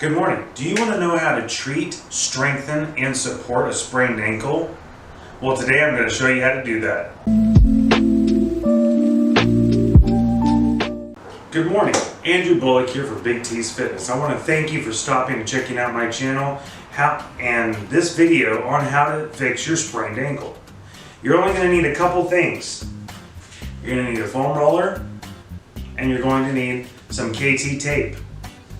Good morning. Do you want to know how to treat, strengthen, and support a sprained ankle? Well, today I'm going to show you how to do that. Good morning. Andrew Bullock here for Big T's Fitness. I want to thank you for stopping and checking out my channel and this video on how to fix your sprained ankle. You're only going to need a couple things. You're going to need a foam roller and you're going to need some KT tape.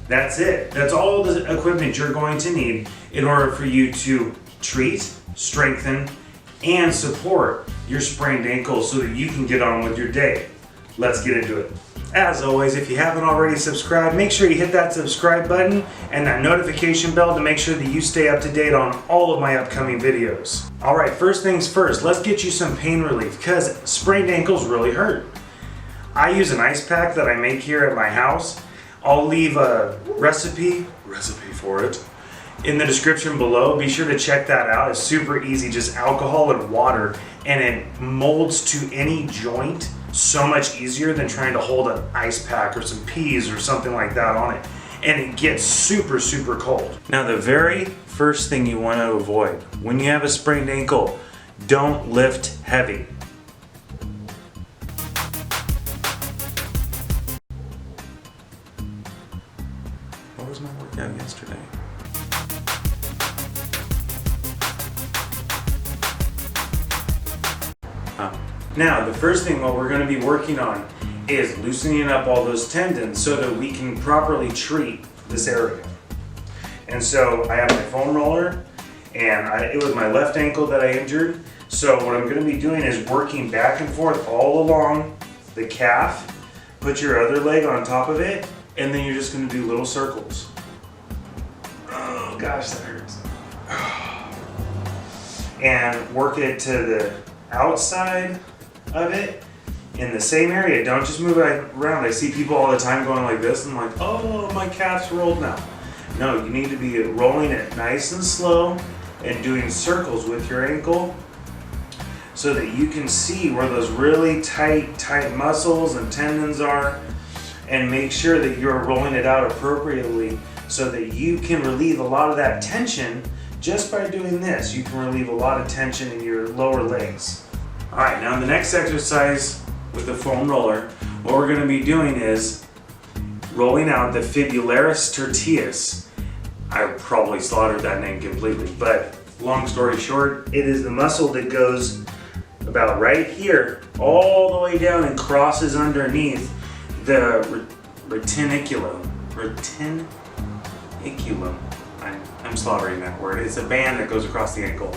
That's it. That's all the equipment you're going to need in order for you to treat, strengthen, and support your sprained ankle so that you can get on with your day. Let's get into it. As always, if you haven't already subscribed, make sure you hit that subscribe button and that notification bell to make sure that you stay up to date on all of my upcoming videos. All right, first things first, let's get you some pain relief because sprained ankles really hurt. I use an ice pack that I make here at my house. I'll leave a recipe for it in the description below. Be sure to check that out. It's super easy, just alcohol and water, and it molds to any joint so much easier than trying to hold an ice pack or some peas or something like that on it. And it gets super, super cold. Now, the very first thing you want to avoid when you have a sprained ankle, don't lift heavy. What was my workout yesterday? Now, the first thing what we're going to be working on is loosening up all those tendons so that we can properly treat this area. And so I have my foam roller, and it was my left ankle that I injured. So what I'm going to be doing is working back and forth all along the calf. Put your other leg on top of it, and then you're just going to do little circles. Oh gosh, that hurts. And work it to the outside of it in the same area. Don't just move it around. I see people all the time going like this and I'm like, oh, my calf's rolled now. No, you need to be rolling it nice and slow and doing circles with your ankle so that you can see where those really tight muscles and tendons are, and make sure that you're rolling it out appropriately so that you can relieve a lot of that tension. Just by doing this, you can relieve a lot of tension in your lower legs. All right, now the next exercise with the foam roller, what we're gonna be doing is rolling out the fibularis tertius. I probably slaughtered that name completely, but long story short, it is the muscle that goes about right here, all the way down and crosses underneath the retiniculum. I'm slaughtering that word. It's a band that goes across the ankle.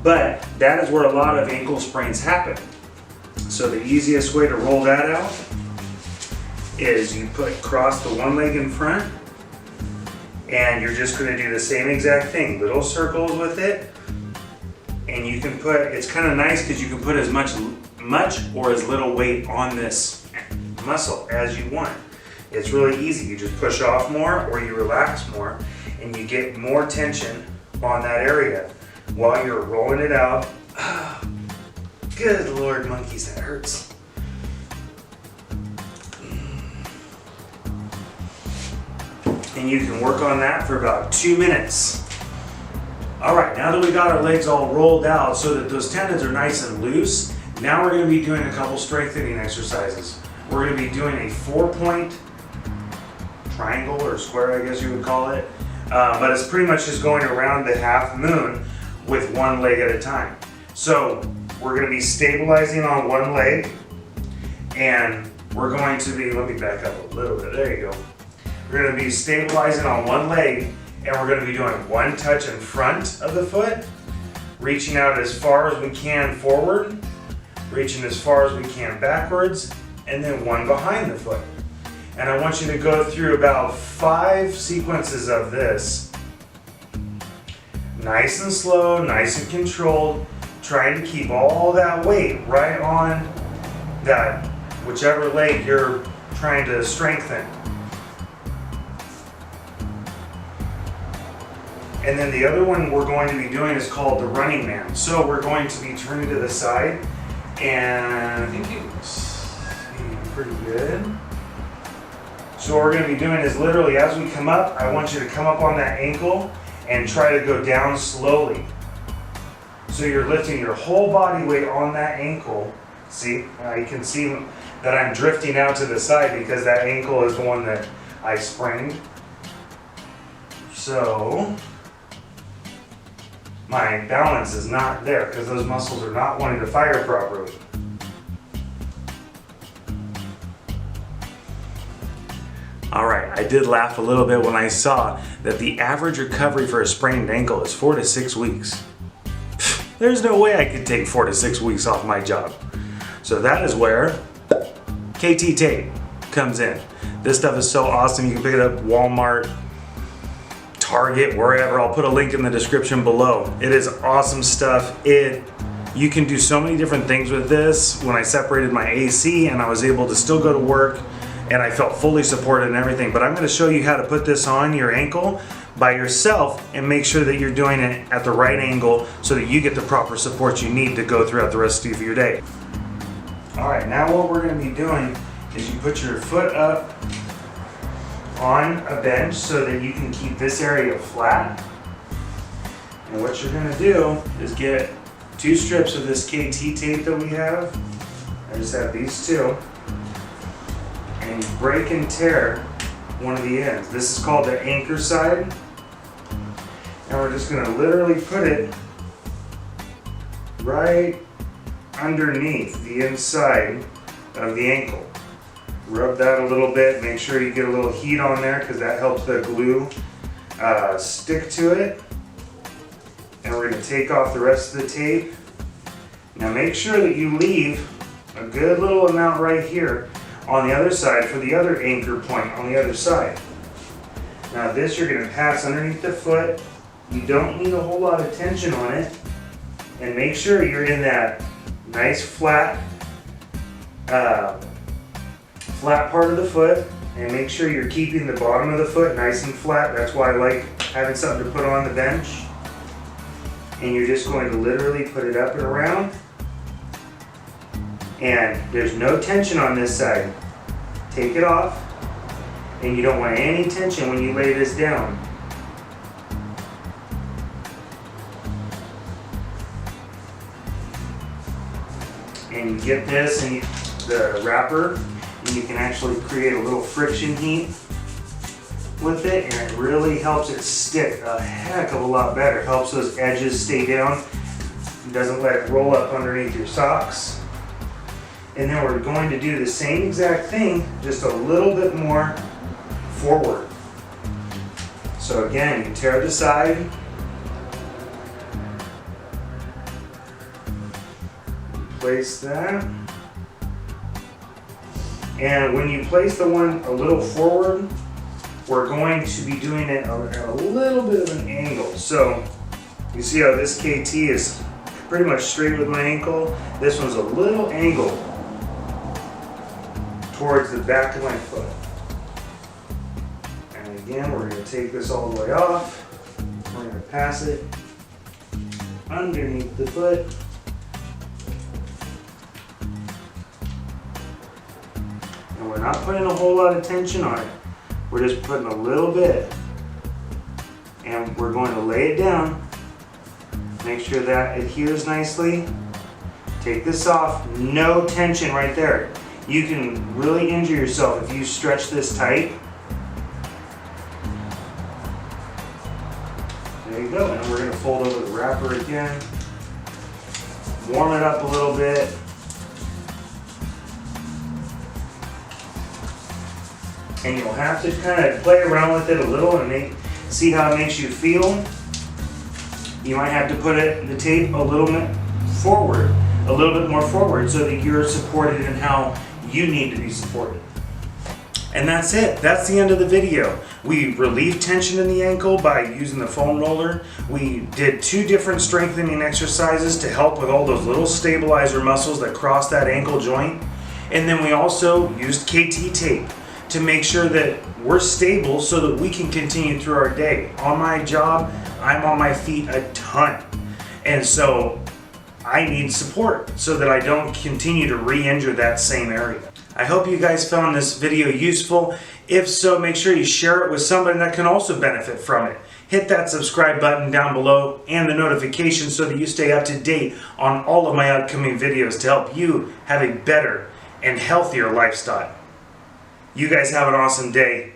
But that is where a lot of ankle sprains happen. So the easiest way to roll that out is you cross the one leg in front, and you're just going to do the same exact thing, little circles with it. And you can put, it's kind of nice because you can put as much or as little weight on this muscle as you want. It's really easy. You just push off more or you relax more, and you get more tension on that area while you're rolling it out. Oh, good Lord, monkeys, that hurts. And you can work on that for about 2 minutes. All right, now that we got our legs all rolled out so that those tendons are nice and loose, now we're going to be doing a couple strengthening exercises. We're going to be doing a 4-point triangle or square, I guess you would call it. But it's pretty much just going around the half moon with one leg at a time. So we're going to be stabilizing on one leg, and we're going to be, let me back up a little bit, there you go. We're going to be stabilizing on one leg, and we're going to be doing one touch in front of the foot, reaching out as far as we can forward, reaching as far as we can backwards, and then one behind the foot. And I want you to go through about 5 sequences of this. Nice and slow, nice and controlled, trying to keep all that weight right on that whichever leg you're trying to strengthen. And then the other one we're going to be doing is called the running man. So we're going to be turning to the side, and I think it's pretty good. So what we're going to be doing is literally as we come up, I want you to come up on that ankle and try to go down slowly. So you're lifting your whole body weight on that ankle. See, you can see that I'm drifting out to the side because that ankle is the one that I sprained. So my balance is not there because those muscles are not wanting to fire properly. All right, I did laugh a little bit when I saw that the average recovery for a sprained ankle is 4 to 6 weeks. There's no way I could take 4 to 6 weeks off my job. So that is where KT tape comes in. This stuff is so awesome. You can pick it up Walmart, Target, wherever. I'll put a link in the description below. It is awesome stuff. You can do so many different things with this. When I separated my AC and I was able to still go to work and I felt fully supported and everything. But I'm going to show you how to put this on your ankle by yourself and make sure that you're doing it at the right angle so that you get the proper support you need to go throughout the rest of your day. All right, now what we're going to be doing is you put your foot up on a bench so that you can keep this area flat. And what you're going to do is get 2 strips of this KT tape that we have. I just have these 2. And you break and tear one of the ends. This is called the anchor side. And we're just going to literally put it right underneath the inside of the ankle. Rub that a little bit, make sure you get a little heat on there because that helps the glue stick to it. And we're going to take off the rest of the tape. Now make sure that you leave a good little amount right here on the other side for the other anchor point on the other side. Now this you're going to pass underneath the foot. You don't need a whole lot of tension on it. And make sure you're in that nice flat part of the foot, and make sure you're keeping the bottom of the foot nice and flat. That's why I like having something to put on the bench. And you're just going to literally put it up and around. And there's no tension on this side. Take it off. And you don't want any tension when you lay this down. And you get this and the wrapper, and you can actually create a little friction heat with it, and it really helps it stick a heck of a lot better. Helps those edges stay down. It doesn't let it roll up underneath your socks. And then we're going to do the same exact thing, just a little bit more forward. So again, you tear the side. Place that. And when you place the one a little forward, we're going to be doing it at a little bit of an angle. So you see how this KT is pretty much straight with my ankle. This one's a little angled towards the back of my foot. And again, we're going to take this all the way off. We're going to pass it underneath the foot. And we're not putting a whole lot of tension on it. We're just putting a little bit. And we're going to lay it down. Make sure that adheres nicely. Take this off. No tension right there. You can really injure yourself if you stretch this tight. There you go. And we're going to fold over the wrapper again. Warm it up a little bit. And you'll have to kind of play around with it a little and see how it makes you feel. You might have to put the tape a little bit forward, a little bit more forward, so that you're supported in how you need to be supported. And that's it. That's the end of the video. We relieved tension in the ankle by using the foam roller. We did 2 different strengthening exercises to help with all those little stabilizer muscles that cross that ankle joint. And then we also used KT tape to make sure that we're stable so that we can continue through our day. On my job, I'm on my feet a ton. And so I need support so that I don't continue to re-injure that same area. I hope you guys found this video useful. If so, make sure you share it with somebody that can also benefit from it. Hit that subscribe button down below and the notification so that you stay up to date on all of my upcoming videos to help you have a better and healthier lifestyle. You guys have an awesome day.